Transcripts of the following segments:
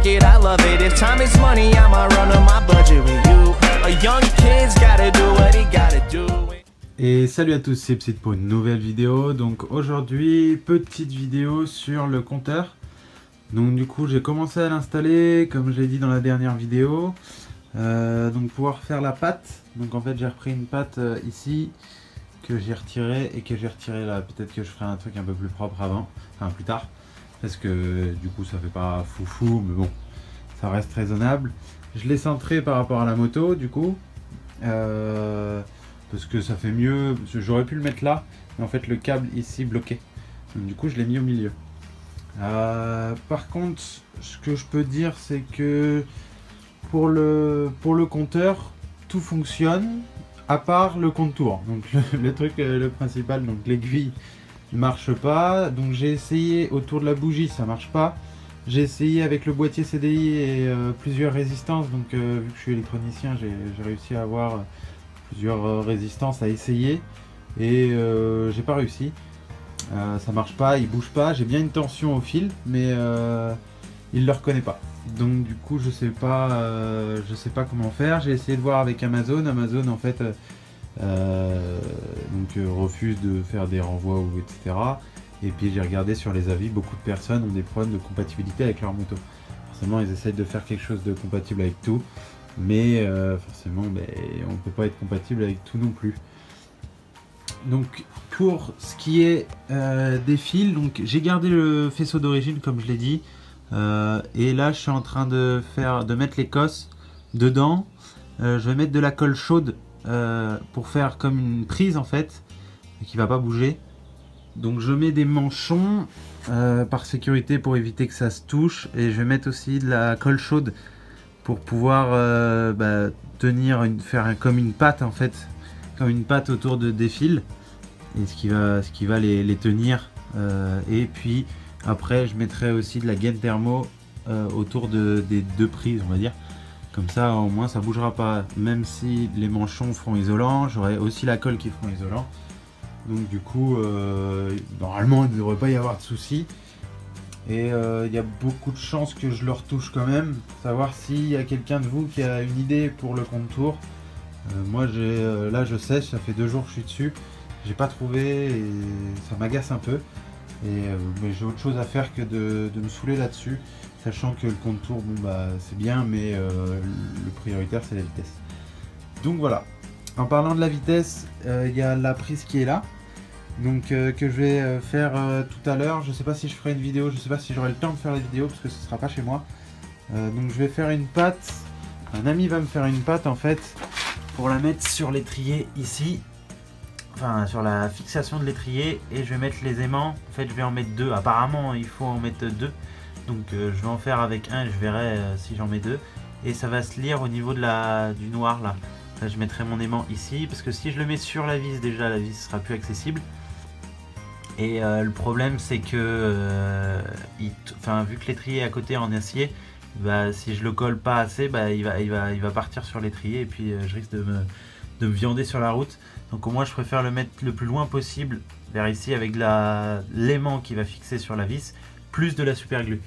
fuck it, I love it. If time is money, I'ma run on my budget with you. A young kid's gotta do what he gotta do. Et salut à tous, c'est Psyt pour une nouvelle vidéo. Donc aujourd'hui, petite vidéo sur le compteur. Donc du coup, j'ai commencé à l'installer, comme je l'ai dit dans la dernière vidéo. Donc pouvoir faire la pâte. Donc en fait, j'ai repris une pâte ici que j'ai retirée et que j'ai retirée là. Peut-être que je ferai un truc un peu plus propre avant, enfin plus tard, parce que du coup, ça fait pas foufou, mais bon, ça reste raisonnable. Je l'ai centré par rapport à la moto, du coup. Parce que ça fait mieux, j'aurais pu le mettre là, mais en fait le câble ici bloqué. Donc du coup je l'ai mis au milieu. Par contre, ce que je peux dire, c'est que pour le compteur, tout fonctionne, à part le contour. Donc le truc, le principal, donc l'aiguille ne marche pas. Donc j'ai essayé autour de la bougie, ça marche pas. J'ai essayé avec le boîtier CDI et plusieurs résistances. Donc vu que je suis électronicien, j'ai réussi à avoir plusieurs résistances à essayer et j'ai pas réussi. Ça marche pas, il bouge pas. J'ai bien une tension au fil, mais il le reconnaît pas. Donc du coup je sais pas comment faire. J'ai essayé de voir avec Amazon. Amazon en fait refuse de faire des renvois ou etc. Et puis j'ai regardé sur les avis, beaucoup de personnes ont des problèmes de compatibilité avec leur moto. Forcément ils essayent de faire quelque chose de compatible avec tout, mais forcément on ne peut pas être compatible avec tout non plus. Donc pour ce qui est des fils, donc j'ai gardé le faisceau d'origine comme je l'ai dit, et là je suis en train de mettre l'écosse dedans. Je vais mettre de la colle chaude pour faire comme une prise en fait, qui va pas bouger. Donc je mets des manchons par sécurité pour éviter que ça se touche, et je vais mettre aussi de la colle chaude pour pouvoir tenir, faire comme une pâte en fait, comme une pâte autour des fils, et ce qui va les tenir. Et puis après je mettrai aussi de la gaine thermo autour des deux prises, on va dire. Comme ça au moins ça bougera pas, même si les manchons feront isolant, j'aurai aussi la colle qui feront isolant. Donc du coup, normalement il ne devrait pas y avoir de soucis. Et il y a beaucoup de chances que je le retouche quand même, savoir s'il y a quelqu'un de vous qui a une idée pour le contour. Moi là je sais, ça fait 2 jours que je suis dessus, j'ai pas trouvé et ça m'agace un peu. Mais j'ai autre chose à faire que de me saouler là-dessus, sachant que le contour, c'est bien, mais le prioritaire c'est la vitesse. Donc voilà. En parlant de la vitesse, il y a la prise qui est là, donc que je vais faire tout à l'heure. Je sais pas si je ferai une vidéo, je sais pas si j'aurai le temps de faire la vidéo parce que ce sera pas chez moi. Donc je vais faire une pâte, un ami va me faire une pâte en fait, pour la mettre sur l'étrier ici, enfin sur la fixation de l'étrier, et je vais mettre les aimants. En fait je vais en mettre 2, apparemment il faut en mettre 2, donc je vais en faire avec un et je verrai si j'en mets 2, et ça va se lire au niveau de du noir là. Là, je mettrai mon aimant ici, parce que si je le mets sur la vis, déjà la vis sera plus accessible. Et le problème c'est que vu que l'étrier est à côté en acier, si je le colle pas assez, il va partir sur l'étrier, et puis je risque de me viander sur la route. Donc au moins je préfère le mettre le plus loin possible vers ici, avec l'aimant qui va fixer sur la vis, plus de la super glue.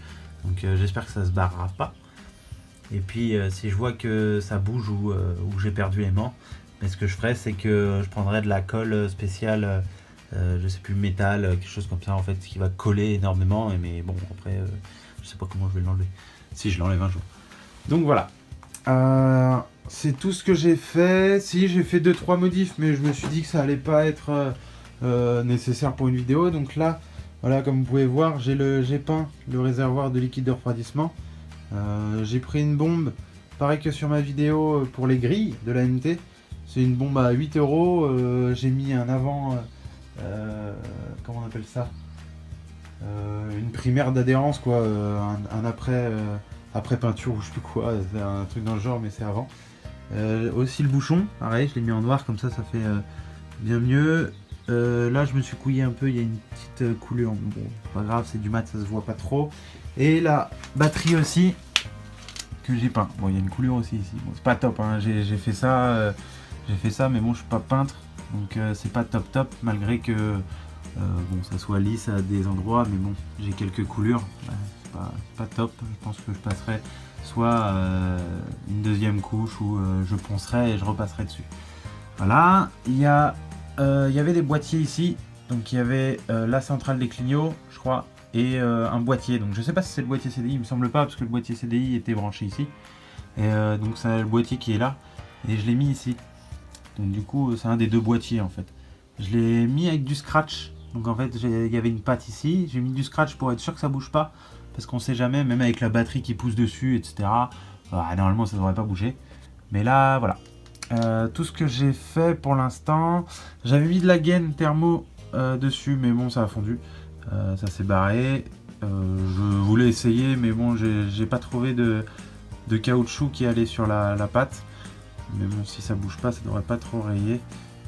Donc j'espère que ça se barrera pas. Et puis si je vois que ça bouge ou j'ai perdu l'aimant, mais ce que je ferai, c'est que je prendrai de la colle spéciale, je sais plus, métal, quelque chose comme ça en fait, qui va coller énormément. Mais bon, après je sais pas comment je vais l'enlever, si je l'enlève un jour. Donc voilà, c'est tout ce que j'ai fait. Si j'ai fait 2-3 modifs, mais je me suis dit que ça allait pas être nécessaire pour une vidéo. Donc là, voilà, comme vous pouvez voir, j'ai peint le réservoir de liquide de refroidissement. J'ai pris une bombe, pareil que sur ma vidéo pour les grilles de la MT. C'est une bombe à 8 €. J'ai mis un avant, comment on appelle ça, une primaire d'adhérence quoi, un après peinture ou je sais plus quoi, c'est un truc dans le genre, mais c'est avant. Aussi le bouchon, pareil, je l'ai mis en noir, comme ça fait bien mieux. Là je me suis couillé un peu, il y a une petite coulure, bon pas grave, c'est du mat, ça se voit pas trop. Et la batterie aussi que j'ai peint, bon il y a une coulure aussi ici, bon, c'est pas top hein. J'ai fait ça mais bon je suis pas peintre, donc c'est pas top malgré que bon ça soit lisse à des endroits, mais bon j'ai quelques coulures, c'est pas top. Je pense que je passerai soit une deuxième couche ou je poncerai et je repasserai dessus. Voilà, il y avait des boîtiers ici, donc il y avait la centrale des Clio, je crois, et un boîtier. Donc je sais pas si c'est le boîtier CDI, il me semble pas, parce que le boîtier CDI était branché ici. Et donc c'est le boîtier qui est là, et je l'ai mis ici. Donc du coup c'est un des deux boîtiers en fait. Je l'ai mis avec du scratch, donc en fait il y avait une patte ici, j'ai mis du scratch pour être sûr que ça bouge pas, parce qu'on sait jamais, même avec la batterie qui pousse dessus, etc. Normalement ça devrait pas bouger, mais là voilà. Tout ce que j'ai fait pour l'instant, j'avais mis de la gaine thermo dessus, mais bon ça a fondu, ça s'est barré. Je voulais essayer, mais bon j'ai pas trouvé de caoutchouc qui allait sur la patte, mais bon si ça bouge pas ça devrait pas trop rayer,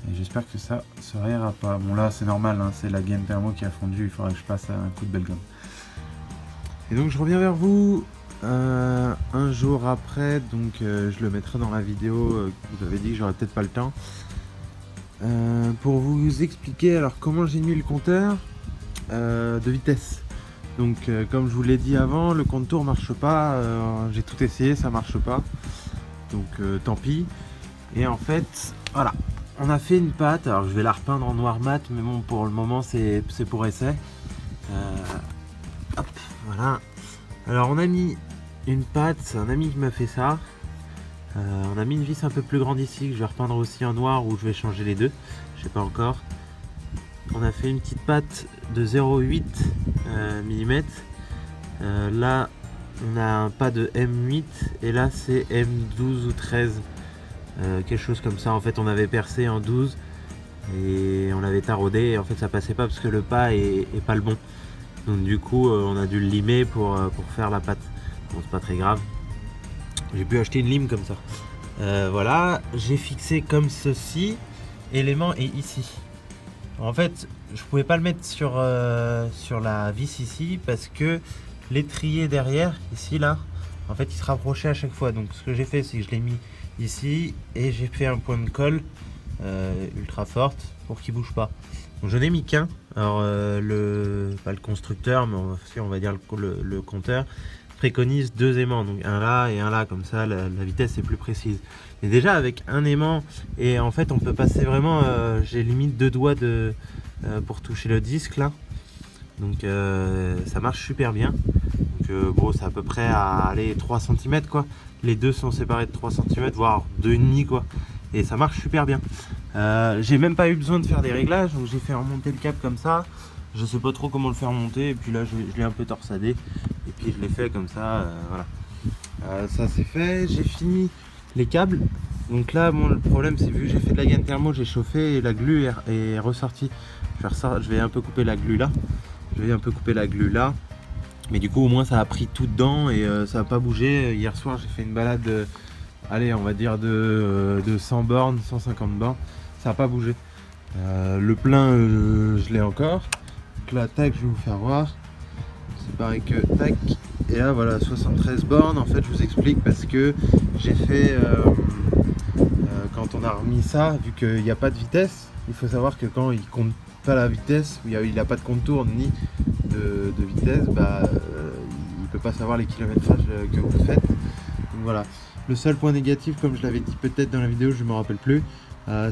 et j'espère que ça se rayera pas. Bon là c'est normal, hein, c'est la gaine thermo qui a fondu, il faudrait que je passe un coup de belle gomme. Et donc je reviens vers vous un jour après, donc je le mettrai dans la vidéo. Vous avez dit que j'aurais peut-être pas le temps pour vous expliquer alors comment j'ai mis le compteur de vitesse. Donc comme je vous l'ai dit avant, le compte tour marche pas, j'ai tout essayé, ça marche pas, donc tant pis. Et en fait voilà, on a fait une patte, alors je vais la repeindre en noir mat, mais bon pour le moment c'est pour essai. Hop, voilà. Alors on a mis une patte, c'est un ami qui m'a fait ça. On a mis une vis un peu plus grande ici que je vais repeindre aussi en noir, ou je vais changer les deux, je sais pas encore. On a fait une petite patte de 0,8 mm. Là on a un pas de M8 et là c'est M12 ou 13, quelque chose comme ça. En fait on avait percé en 12 et on l'avait taraudé, et en fait ça passait pas parce que le pas est pas le bon. Donc du coup on a dû le limer pour faire la pâte. Bon c'est pas très grave. J'ai pu acheter une lime comme ça. Voilà, j'ai fixé comme ceci, et l'aimant est ici. En fait je pouvais pas le mettre sur la vis ici, parce que l'étrier derrière, ici là, en fait il se rapprochait à chaque fois. Donc ce que j'ai fait c'est que je l'ai mis ici, et j'ai fait un point de colle ultra forte pour qu'il bouge pas. Donc je n'ai mis qu'un. Alors pas le constructeur, mais on va dire le compteur préconise 2 aimants, donc un là et un là, comme ça la vitesse est plus précise. Mais déjà avec un aimant, et en fait on peut passer vraiment, j'ai limite 2 doigts pour toucher le disque là, donc ça marche super bien. Donc bon, c'est à peu près à aller 3 cm quoi, les deux sont séparés de 3 cm, voire 2,5 quoi, et ça marche super bien. J'ai même pas eu besoin de faire des réglages, donc j'ai fait remonter le câble comme ça. Je sais pas trop comment le faire monter, et puis là je l'ai un peu torsadé, et puis je l'ai fait comme ça, voilà. Ça c'est fait, j'ai fini les câbles. Donc là bon, le problème c'est, vu que j'ai fait de la gaine thermo, j'ai chauffé et la glu est ressortie. Je vais un peu couper la glu là, mais du coup au moins ça a pris tout dedans, et ça n'a pas bougé. Hier soir j'ai fait une balade, allez on va dire de 100 bornes, 150 bornes, ça n'a pas bougé. Le plein je l'ai encore. Donc là tac, je vais vous faire voir, c'est pareil que tac, et là voilà 73 bornes. En fait je vous explique, parce que j'ai fait quand on a remis ça, vu qu'il n'y a pas de vitesse, il faut savoir que quand il compte pas la vitesse, il n'a pas de contour ni de vitesse, il peut pas savoir les kilométrages que vous faites. Donc voilà, le seul point négatif, comme je l'avais dit peut-être dans la vidéo, je me rappelle plus,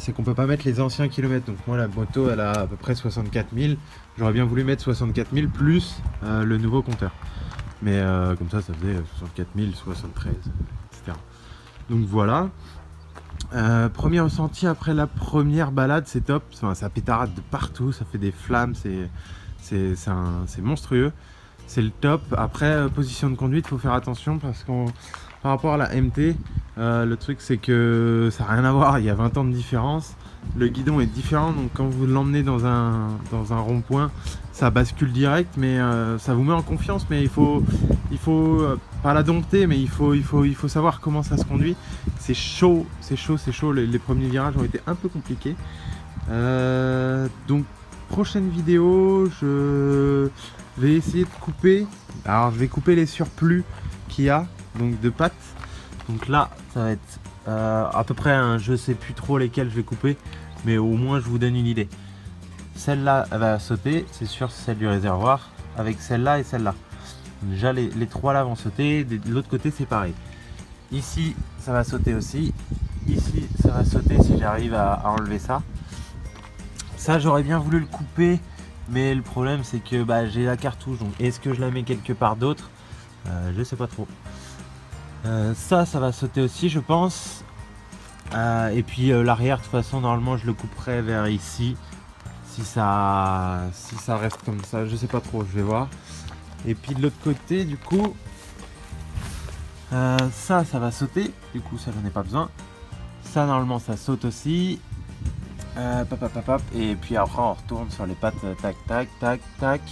c'est qu'on peut pas mettre les anciens kilomètres. Donc moi la moto elle a à peu près 64 000, j'aurais bien voulu mettre 64 000 plus le nouveau compteur, mais comme ça faisait 64 000, 73, etc. Donc voilà. Premier ressenti après la première balade, c'est top, enfin, ça pétarade de partout, ça fait des flammes, c'est monstrueux, c'est le top. Après position de conduite, faut faire attention, parce qu'on par rapport à la MT, le truc c'est que ça n'a rien à voir, il y a 20 ans de différence, le guidon est différent, donc quand vous l'emmenez dans un rond-point, ça bascule direct, mais ça vous met en confiance. Mais il faut pas la dompter, mais il faut savoir comment ça se conduit. C'est chaud, les premiers virages ont été un peu compliqués. Donc prochaine vidéo, je vais essayer de couper, alors je vais couper les surplus qu'il y a, donc de pâtes. Donc là ça va être à peu près je sais plus trop lesquels je vais couper, mais au moins je vous donne une idée. Celle-là elle va sauter, c'est sûr, c'est celle du réservoir, avec celle-là et celle-là. Déjà les trois là vont sauter, de l'autre côté c'est pareil. Ici ça va sauter aussi, ici ça va sauter si j'arrive à enlever ça. Ça j'aurais bien voulu le couper, mais le problème c'est que j'ai la cartouche, donc est-ce que je la mets quelque part d'autre? Je sais pas trop. Ça va sauter aussi je pense. Et puis l'arrière de toute façon normalement je le couperai vers ici. Si ça reste comme ça, je sais pas trop, je vais voir. Et puis de l'autre côté du coup, ça va sauter, du coup ça j'en ai pas besoin. Ça normalement ça saute aussi. Et puis après on retourne sur les pattes, tac tac tac tac.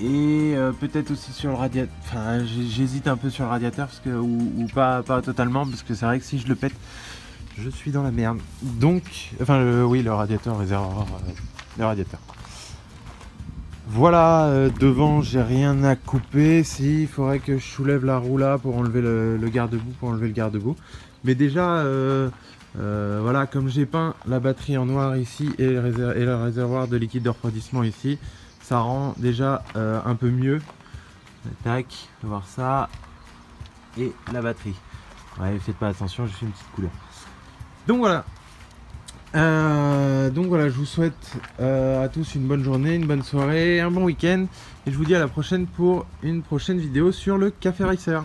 Et peut-être aussi sur le radiateur, enfin j'hésite un peu sur le radiateur parce que, ou pas totalement, parce que c'est vrai que si je le pète, je suis dans la merde. Donc, enfin oui, le radiateur, réservoir, le radiateur. Voilà, devant j'ai rien à couper. Si, il faudrait que je soulève la roue là pour enlever le garde-boue, Mais déjà, voilà, comme j'ai peint la batterie en noir ici et le réservoir de liquide de refroidissement ici, ça rend déjà un peu mieux. Tac, voir ça. Et la batterie. Ouais, faites pas attention, j'ai fait une petite couleur. Donc voilà. Je vous souhaite à tous une bonne journée, une bonne soirée, un bon week-end. Et je vous dis à la prochaine pour une prochaine vidéo sur le Café Racer.